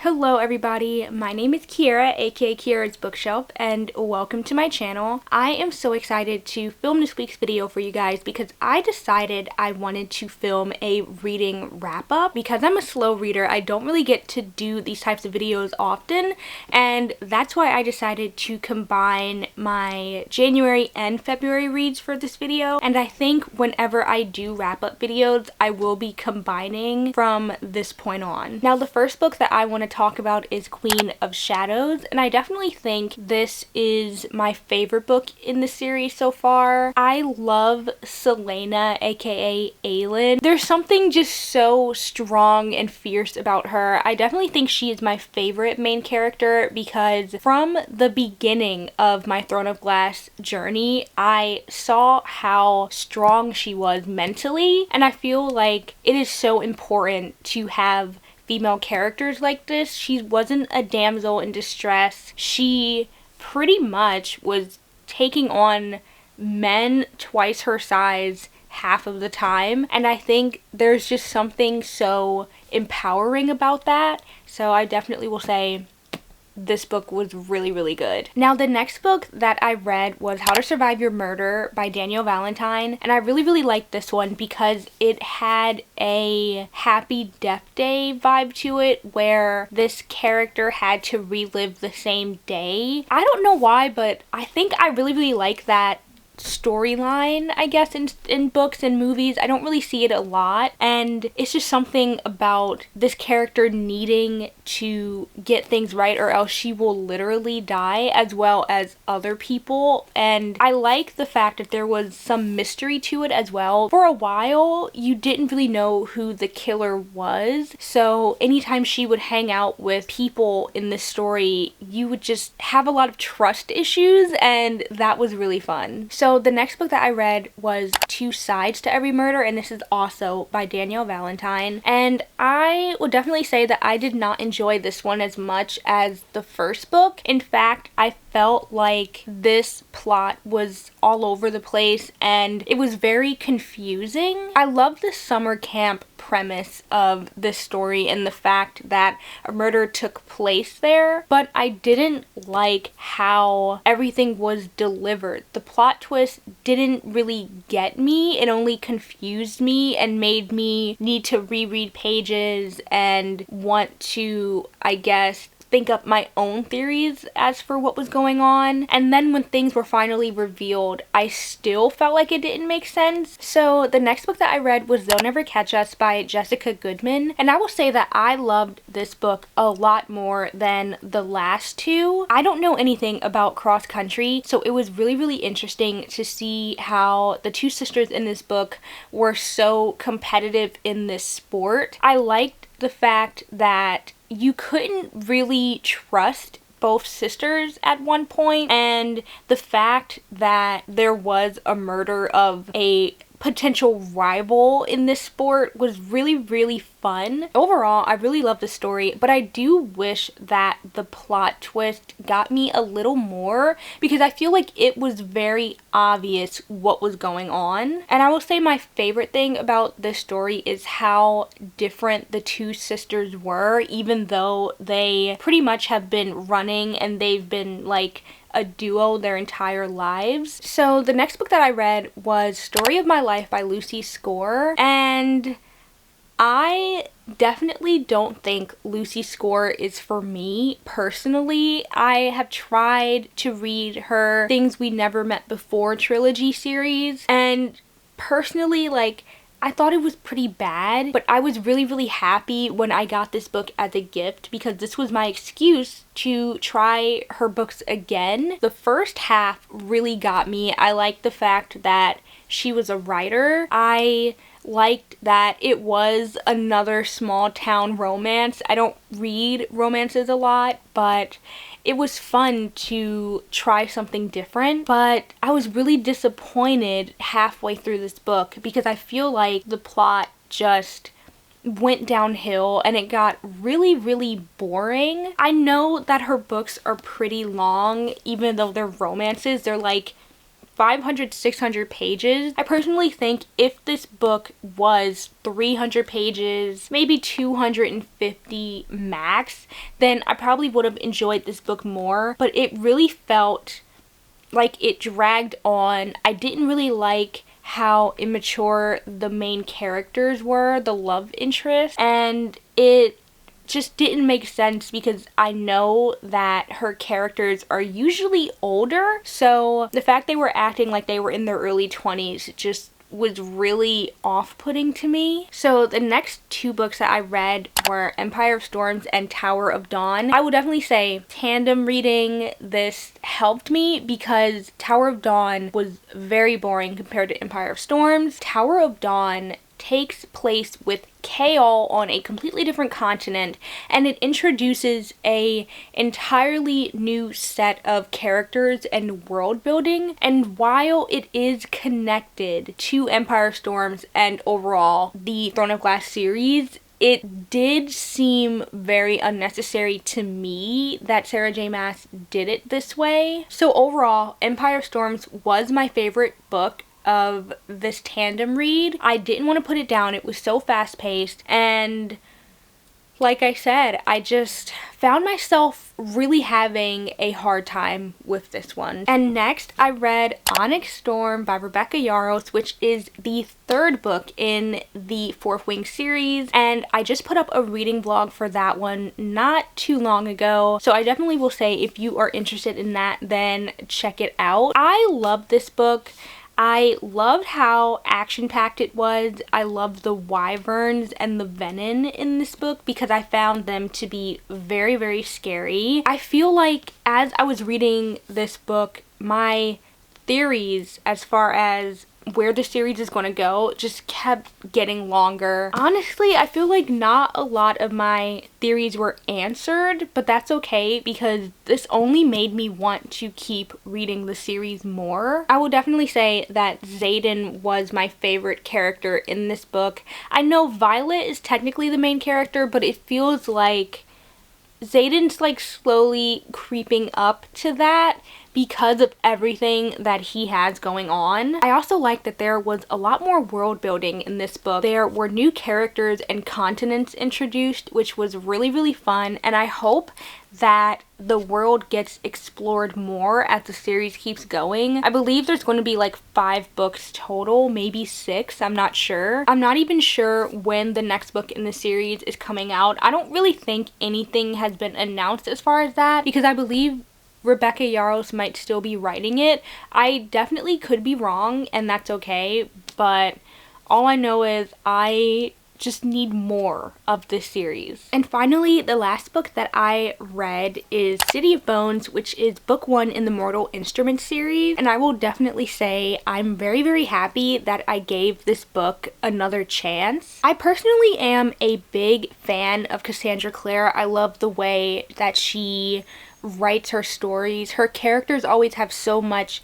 Hello everybody, my name is Kiera, aka Kiera's Bookshelf, and welcome to my channel. I am so excited to film this week's video for you guys because I decided I wanted to film a reading wrap-up. Because I'm a slow reader, I don't really get to do these types of videos often, and that's why I decided to combine my January and February reads for this video. And I think whenever I do wrap-up videos, I will be combining from this point on. Now, the first book that I want to talk about is Queen of Shadows, and I definitely think this is my favorite book in the series so far. I love Selena, aka Aylin. There's something just so strong and fierce about her. I definitely think she is my favorite main character because from the beginning of my Throne of Glass journey, I saw how strong she was mentally, and I feel like it is so important to have female characters like this. She wasn't a damsel in distress. She pretty much was taking on men twice her size half of the time, and I think there's just something so empowering about that. So I definitely will say this book was really good. Now, the next book that I read was How to Survive Your Murder by Danielle Valentine, and I really liked this one because it had a Happy Death Day vibe to it where this character had to relive the same day. I don't know why, but I think I really like that storyline, I guess, in books and movies. I don't really see it a lot, and it's just something about this character needing to get things right or else she will literally die, as well as other people. And I like the fact that there was some mystery to it as well. For a while, you didn't really know who the killer was, so anytime she would hang out with people in this story, you would just have a lot of trust issues, and that was really fun. So the next book that I read was Two Sides to Every Murder, and this is also by Danielle Valentine. And I would definitely say that I did not enjoy this one as much as the first book. In fact, I felt like this plot was all over the place and it was very confusing. I love the summer camp premise of this story and the fact that a murder took place there, but I didn't like how everything was delivered. The plot twist didn't really get me. It only confused me and made me need to reread pages and want to, I guess, think up my own theories as for what was going on. And then when things were finally revealed, I still felt like it didn't make sense. So the next book that I read was They'll Never Catch Us by Jessica Goodman, and I will say that I loved this book a lot more than the last two. I don't know anything about cross country, so it was really interesting to see how the two sisters in this book were so competitive in this sport. I liked the fact that you couldn't really trust both sisters at one point, and the fact that there was a murder of a potential rival in this sport was really fun. Overall, I really love the story, but I do wish that the plot twist got me a little more because I feel like it was very obvious what was going on. And I will say my favorite thing about this story is how different the two sisters were, even though they pretty much have been running and they've been like a duo their entire lives. So the next book that I read was Story of My Life by Lucy Score, and I definitely don't think Lucy Score is for me personally. I have tried to read her Things We Never Met Before trilogy series, and personally, like, I thought it was pretty bad, but I was really happy when I got this book as a gift because this was my excuse to try her books again. The first half really got me. I liked the fact that she was a writer. I liked that it was another small town romance. I don't read romances a lot, but it was fun to try something different. But I was really disappointed halfway through this book because I feel like the plot just went downhill and it got really boring. I know that her books are pretty long, even though they're romances. They're like 500, 600 pages. I personally think if this book was 300 pages, maybe 250 max, then I probably would have enjoyed this book more. But it really felt like it dragged on. I didn't really like how immature the main characters were, the love interest, and it just didn't make sense because I know that her characters are usually older, so the fact they were acting like they were in their early 20s just was really off-putting to me. So the next two books that I read were Empire of Storms and Tower of Dawn. I would definitely say tandem reading this helped me because Tower of Dawn was very boring compared to Empire of Storms. Tower of Dawn takes place with Kaol on a completely different continent, and it introduces a entirely new set of characters and world building. And while it is connected to Empire Storms and overall the Throne of Glass series, it did seem very unnecessary to me that Sarah J. Maas did it this way. So overall, Empire Storms was my favorite book of this tandem read. I didn't want to put it down. It was so fast-paced, and like I said, I just found myself really having a hard time with this one. And next, I read Onyx Storm by Rebecca Yarros, which is the third book in the Fourth Wing series, and I just put up a reading vlog for that one not too long ago, so I definitely will say if you are interested in that, then check it out. I love this book. I loved how action-packed it was. I loved the wyverns and the venom in this book because I found them to be very, very scary. I feel like as I was reading this book, my theories as far as where the series is going to go just kept getting longer. Honestly, I feel like not a lot of my theories were answered, but that's okay because this only made me want to keep reading the series more. I will definitely say that Xaden was my favorite character in this book. I know Violet is technically the main character, but it feels like Xaden's like slowly creeping up to that because of everything that he has going on. I also like that there was a lot more world building in this book. There were new characters and continents introduced, which was really, really fun, and I hope that the world gets explored more as the series keeps going. I believe there's going to be like 5 books total, maybe 6, I'm not sure. I'm not even sure when the next book in the series is coming out. I don't really think anything has been announced as far as that because I believe Rebecca Yarros might still be writing it. I definitely could be wrong, and that's okay, but all I know is I just need more of this series. And finally, the last book that I read is City of Bones, which is book 1 in the Mortal Instruments series, and I will definitely say I'm very, very happy that I gave this book another chance. I personally am a big fan of Cassandra Clare. I love the way that she writes her stories. Her characters always have so much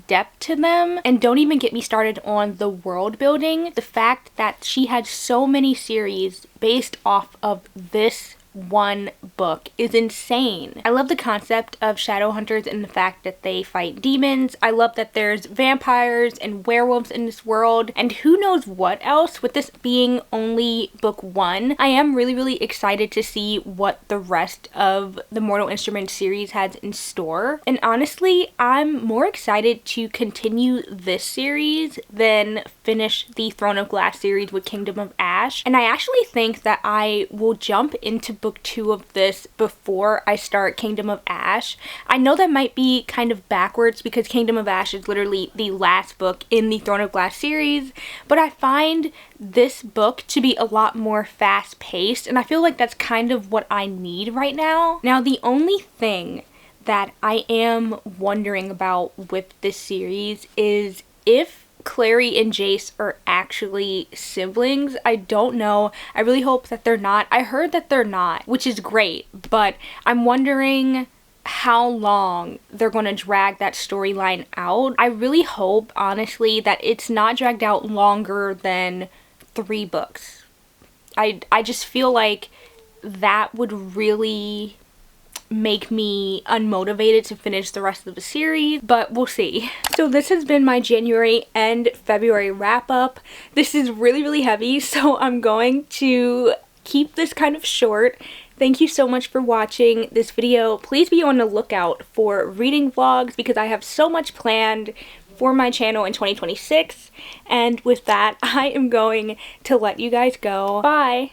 depth to them, and don't even get me started on the world building. The fact that she had so many series based off of this one book is insane. I love the concept of shadow hunters and the fact that they fight demons. I love that there's vampires and werewolves in this world, and who knows what else. With this being only book 1, I am really, really excited to see what the rest of the Mortal Instruments series has in store. And honestly, I'm more excited to continue this series than finish the Throne of Glass series with Kingdom of Ash. And I actually think that I will jump into book 2 of this before I start Kingdom of Ash. I know that might be kind of backwards because Kingdom of Ash is literally the last book in the Throne of Glass series, but I find this book to be a lot more fast-paced, and I feel like that's kind of what I need right now. Now, the only thing that I am wondering about with this series is if Clary and Jace are actually siblings. I don't know. I really hope that they're not. I heard that they're not, which is great, but I'm wondering how long they're going to drag that storyline out. I really hope, honestly, that it's not dragged out longer than 3 books. I just feel like that would really make me unmotivated to finish the rest of the series, but we'll see. So this has been my January and February wrap up. This is really heavy, so I'm going to keep this kind of short. Thank you so much for watching this video. Please be on the lookout for reading vlogs because I have so much planned for my channel in 2026. And with that, I am going to let you guys go. Bye!